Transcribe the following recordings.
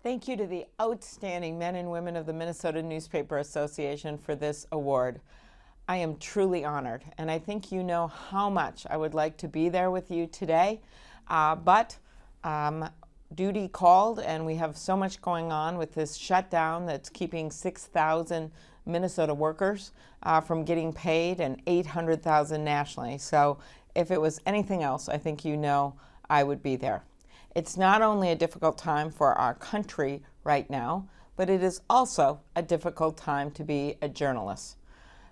Thank you to the outstanding men and women of the Minnesota Newspaper Association for this award. I am truly honored, and I think you know how much I would like to be there with you today, but duty called, and we have so much going on with this shutdown that's keeping 6,000 Minnesota workers from getting paid and 800,000 nationally. So if it was anything else, I think you know I would be there. It's not only a difficult time for our country right now, but it is also a difficult time to be a journalist.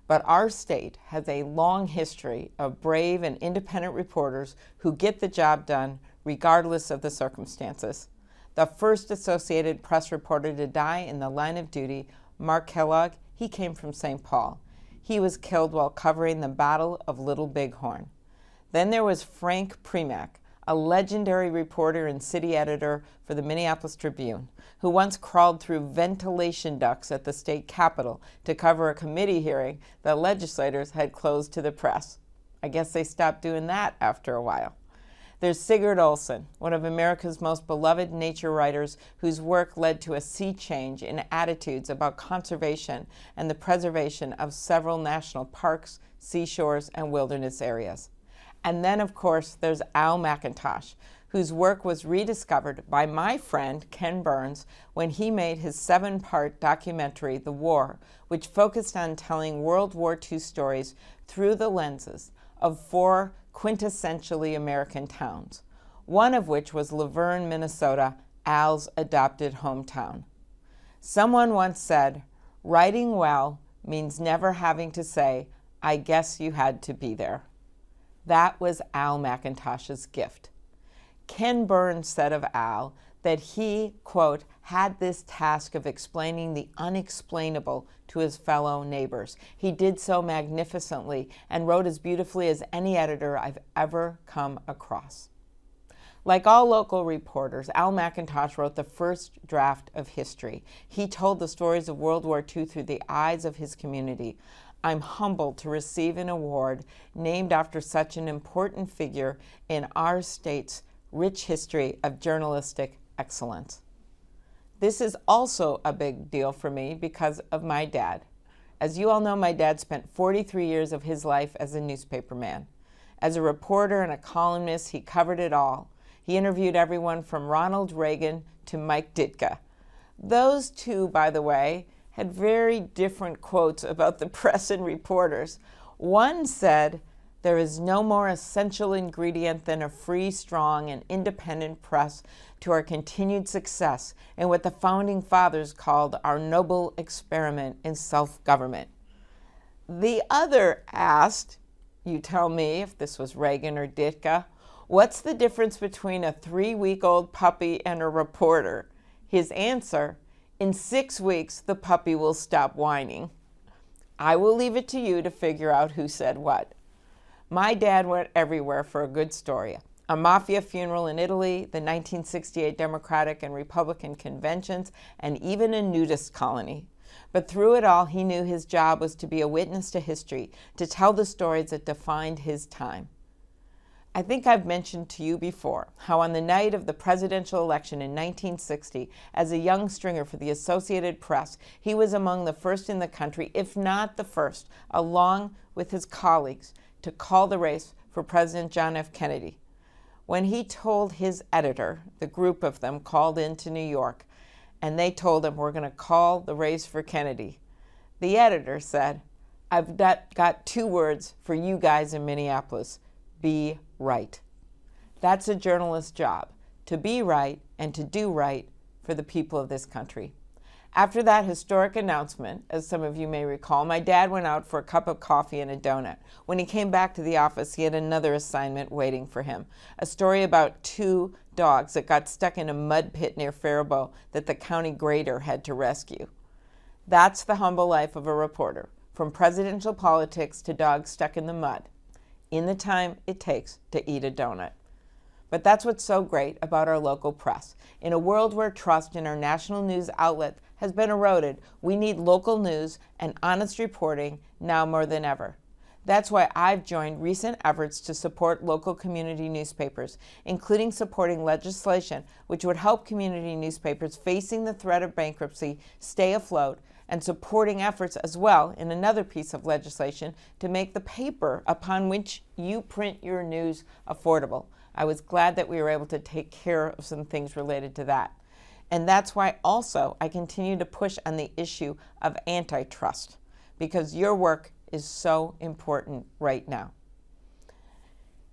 But our state has a long history of brave and independent reporters who get the job done regardless of the circumstances. The first Associated Press reporter to die in the line of duty, Mark Kellogg, he came from St. Paul. He was killed while covering the Battle of Little Bighorn. Then there was Frank Premack, a legendary reporter and city editor for the Minneapolis Tribune, who once crawled through ventilation ducts at the state capitol to cover a committee hearing that legislators had closed to the press. I guess they stopped doing that after a while. There's Sigurd Olson, one of America's most beloved nature writers whose work led to a sea change in attitudes about conservation and the preservation of several national parks, seashores, and wilderness areas. And then, of course, there's Al McIntosh, whose work was rediscovered by my friend Ken Burns when he made his 7-part documentary, The War, which focused on telling World War II stories through the lenses of 4 quintessentially American towns, one of which was Laverne, Minnesota, Al's adopted hometown. Someone once said, "Writing well means never having to say, 'I guess you had to be there.'" That was Al McIntosh's gift. Ken Burns said of Al that he, quote, had this task of explaining the unexplainable to his fellow neighbors. He did so magnificently and wrote as beautifully as any editor I've ever come across. Like all local reporters, Al McIntosh wrote the first draft of history. He told the stories of World War II through the eyes of his community. I'm humbled to receive an award named after such an important figure in our state's rich history of journalistic excellence. This is also a big deal for me because of my dad. As you all know, my dad spent 43 years of his life as a newspaperman. As a reporter and a columnist, he covered it all. He interviewed everyone from Ronald Reagan to Mike Ditka. Those two, by the way, had very different quotes about the press and reporters. One said, "There is no more essential ingredient than a free, strong, and independent press to our continued success in what the Founding Fathers called our noble experiment in self-government." The other asked, you tell me if this was Reagan or Ditka, "What's the difference between a 3-week-old puppy and a reporter?" His answer, "In 6 weeks, the puppy will stop whining." I will leave it to you to figure out who said what. My dad went everywhere for a good story. A mafia funeral in Italy, the 1968 Democratic and Republican conventions, and even a nudist colony. But through it all, he knew his job was to be a witness to history, to tell the stories that defined his time. I think I've mentioned to you before how on the night of the presidential election in 1960, as a young stringer for the Associated Press, he was among the first in the country, if not the first, along with his colleagues, to call the race for President John F. Kennedy. When he told his editor, the group of them called into New York, and they told him, "We're going to call the race for Kennedy," the editor said, "I've got 2 words for you guys in Minneapolis: be right." That's a journalist's job, to be right and to do right for the people of this country. After that historic announcement, as some of you may recall, my dad went out for a cup of coffee and a donut. When he came back to the office, he had another assignment waiting for him, a story about 2 dogs that got stuck in a mud pit near Faribault that the county grader had to rescue. That's the humble life of a reporter, from presidential politics to dogs stuck in the mud, in the time it takes to eat a donut. But that's what's so great about our local press. In a world where trust in our national news outlet has been eroded, we need local news and honest reporting now more than ever. That's why I've joined recent efforts to support local community newspapers, including supporting legislation which would help community newspapers facing the threat of bankruptcy stay afloat, and supporting efforts as well in another piece of legislation to make the paper upon which you print your news affordable. I was glad that we were able to take care of some things related to that. And that's why also I continue to push on the issue of antitrust, because your work is so important right now.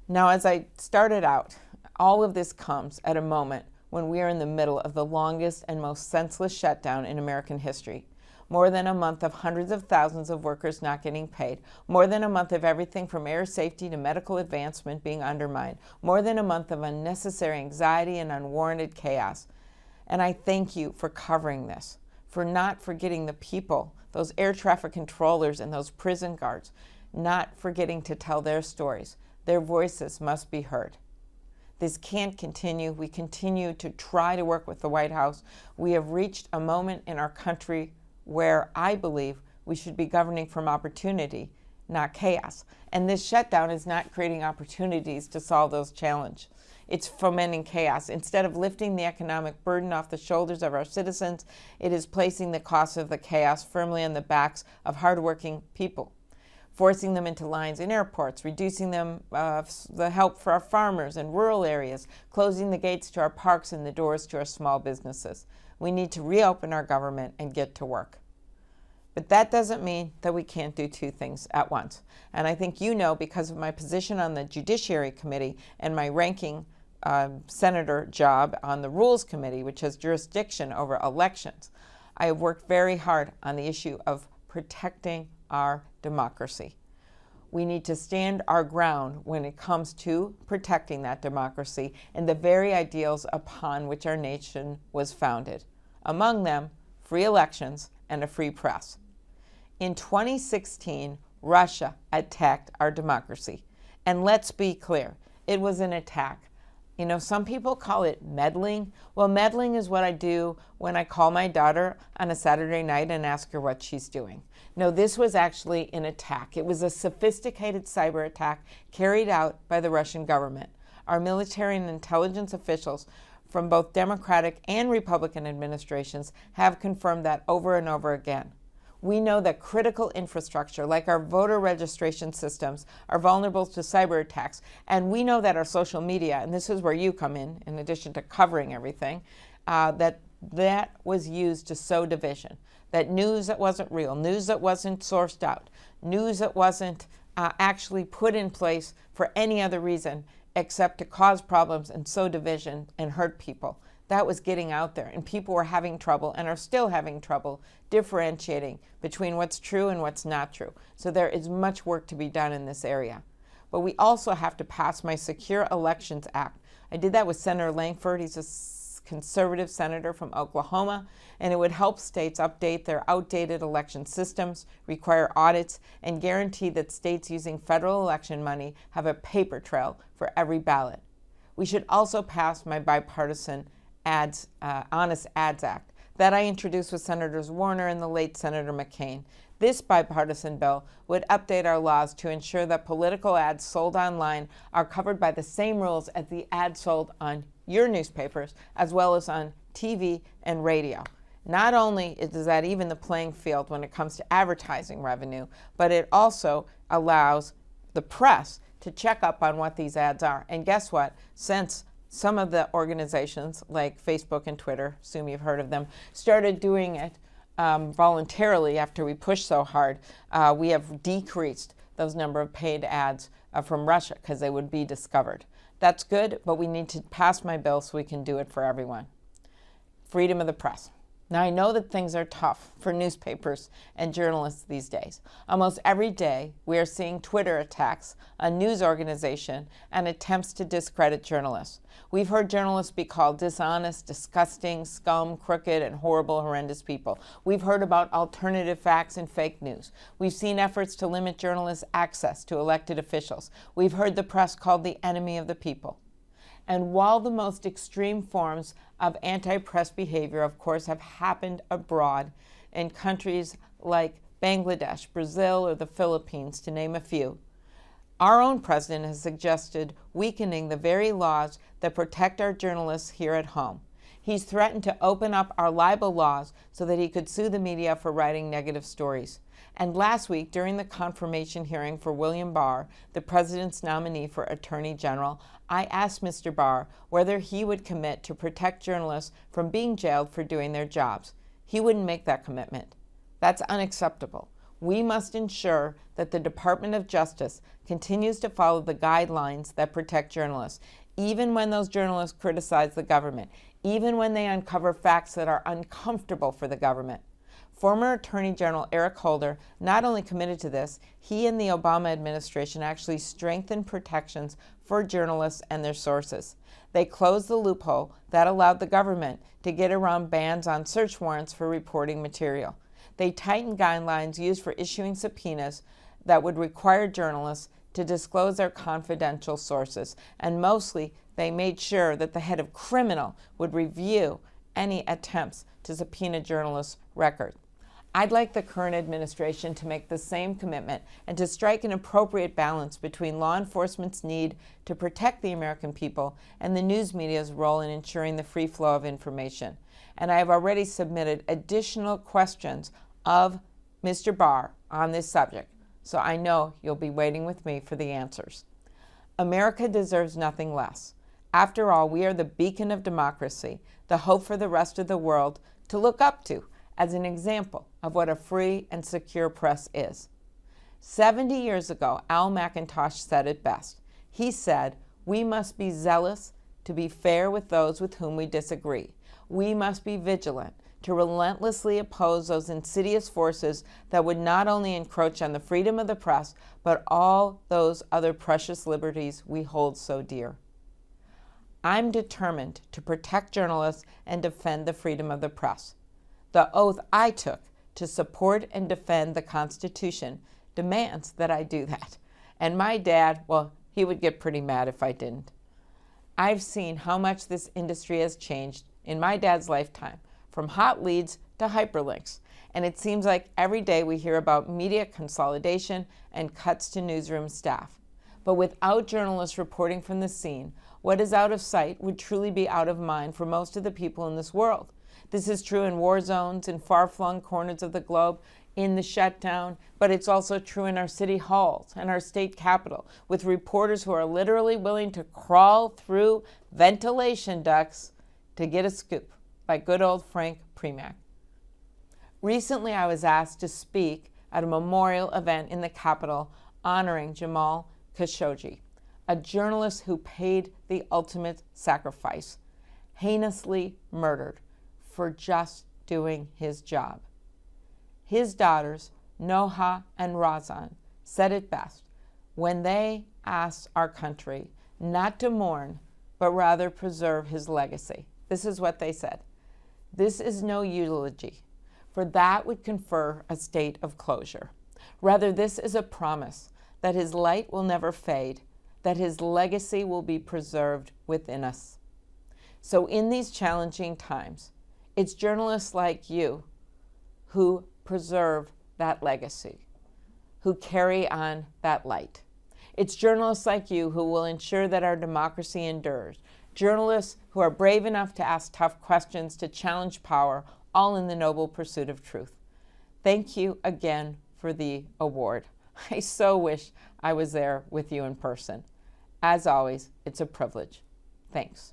Now, as I started out, all of this comes at a moment when we are in the middle of the longest and most senseless shutdown in American history. More than a month of hundreds of thousands of workers not getting paid. More than a month of everything from air safety to medical advancement being undermined. More than a month of unnecessary anxiety and unwarranted chaos. And I thank you for covering this, for not forgetting the people, those air traffic controllers and those prison guards, not forgetting to tell their stories. Their voices must be heard. This can't continue. We continue to try to work with the White House. We have reached a moment in our country where I believe we should be governing from opportunity, not chaos. And this shutdown is not creating opportunities to solve those challenges. It's fomenting chaos. Instead of lifting the economic burden off the shoulders of our citizens, it is placing the cost of the chaos firmly on the backs of hardworking people, forcing them into lines in airports, reducing them the help for our farmers in rural areas, closing the gates to our parks and the doors to our small businesses. We need to reopen our government and get to work. But that doesn't mean that we can't do two things at once. And I think you know, because of my position on the Judiciary Committee and my ranking senator job on the Rules Committee, which has jurisdiction over elections, I have worked very hard on the issue of protecting our democracy. We need to stand our ground when it comes to protecting that democracy and the very ideals upon which our nation was founded. Among them, free elections and a free press. In 2016, Russia attacked our democracy. And let's be clear, it was an attack. You know, some people call it meddling. Well, meddling is what I do when I call my daughter on a Saturday night and ask her what she's doing. No, this was actually an attack. It was a sophisticated cyber attack carried out by the Russian government. Our military and intelligence officials from both Democratic and Republican administrations have confirmed that over and over again. We know that critical infrastructure, like our voter registration systems, are vulnerable to cyber attacks. And we know that our social media, and this is where you come in addition to covering everything, that was used to sow division. That news that wasn't real, news that wasn't sourced out, news that wasn't actually put in place for any other reason except to cause problems and sow division and hurt people. That was getting out there, and people were having trouble and are still having trouble differentiating between what's true and what's not true. So there is much work to be done in this area. But we also have to pass my Secure Elections Act. I did that with Senator Langford. He's a conservative senator from Oklahoma, and it would help states update their outdated election systems, require audits, and guarantee that states using federal election money have a paper trail for every ballot. We should also pass my bipartisan Honest Ads Act that I introduced with Senators Warner and the late Senator McCain. This bipartisan bill would update our laws to ensure that political ads sold online are covered by the same rules as the ads sold on your newspapers, as well as on TV and radio. Not only is that even the playing field when it comes to advertising revenue, but it also allows the press to check up on what these ads are. And guess what? Since some of the organizations like Facebook and Twitter, assume you've heard of them, started doing it voluntarily after we pushed so hard, we have decreased those number of paid ads from Russia because they would be discovered. That's good, but we need to pass my bill so we can do it for everyone. Freedom of the press. Now, I know that things are tough for newspapers and journalists these days. Almost every day, we are seeing Twitter attacks on news organizations and attempts to discredit journalists. We've heard journalists be called dishonest, disgusting, scum, crooked, and horrible, horrendous people. We've heard about alternative facts and fake news. We've seen efforts to limit journalists' access to elected officials. We've heard the press called the enemy of the people. And while the most extreme forms of anti-press behavior, of course, have happened abroad in countries like Bangladesh, Brazil, or the Philippines, to name a few. Our own president has suggested weakening the very laws that protect our journalists here at home. He's threatened to open up our libel laws so that he could sue the media for writing negative stories. And last week, during the confirmation hearing for William Barr, the president's nominee for Attorney General, I asked Mr. Barr whether he would commit to protect journalists from being jailed for doing their jobs. He wouldn't make that commitment. That's unacceptable. We must ensure that the Department of Justice continues to follow the guidelines that protect journalists, even when those journalists criticize the government, even when they uncover facts that are uncomfortable for the government. Former Attorney General Eric Holder not only committed to this, he and the Obama administration actually strengthened protections for journalists and their sources. They closed the loophole that allowed the government to get around bans on search warrants for reporting material. They tightened guidelines used for issuing subpoenas that would require journalists to disclose their confidential sources, and mostly they made sure that the head of criminal would review any attempts to subpoena journalists' records. I'd like the current administration to make the same commitment and to strike an appropriate balance between law enforcement's need to protect the American people and the news media's role in ensuring the free flow of information. And I have already submitted additional questions of Mr. Barr on this subject, so I know you'll be waiting with me for the answers. America deserves nothing less. After all, we are the beacon of democracy, the hope for the rest of the world to look up to as an example of what a free and secure press is. 70 years ago, Al McIntosh said it best. He said, "We must be zealous to be fair with those with whom we disagree. We must be vigilant to relentlessly oppose those insidious forces that would not only encroach on the freedom of the press, but all those other precious liberties we hold so dear." I'm determined to protect journalists and defend the freedom of the press. The oath I took to support and defend the Constitution demands that I do that. And my dad, well, he would get pretty mad if I didn't. I've seen how much this industry has changed in my dad's lifetime, from hot leads to hyperlinks. And it seems like every day we hear about media consolidation and cuts to newsroom staff. But without journalists reporting from the scene, what is out of sight would truly be out of mind for most of the people in this world. This is true in war zones, in far-flung corners of the globe, in the shutdown, but it's also true in our city halls and our state capitol, with reporters who are literally willing to crawl through ventilation ducts to get a scoop, like good old Frank Premack. Recently, I was asked to speak at a memorial event in the Capitol honoring Jamal Khashoggi, a journalist who paid the ultimate sacrifice, heinously murdered for just doing his job. His daughters, Noha and Razan, said it best when they asked our country not to mourn, but rather preserve his legacy. This is what they said. "This is no eulogy, for that would confer a state of closure. Rather, this is a promise that his light will never fade, that his legacy will be preserved within us." So in these challenging times, it's journalists like you who preserve that legacy, who carry on that light. It's journalists like you who will ensure that our democracy endures. Journalists who are brave enough to ask tough questions, to challenge power, all in the noble pursuit of truth. Thank you again for the award. I so wish I was there with you in person. As always, it's a privilege. Thanks.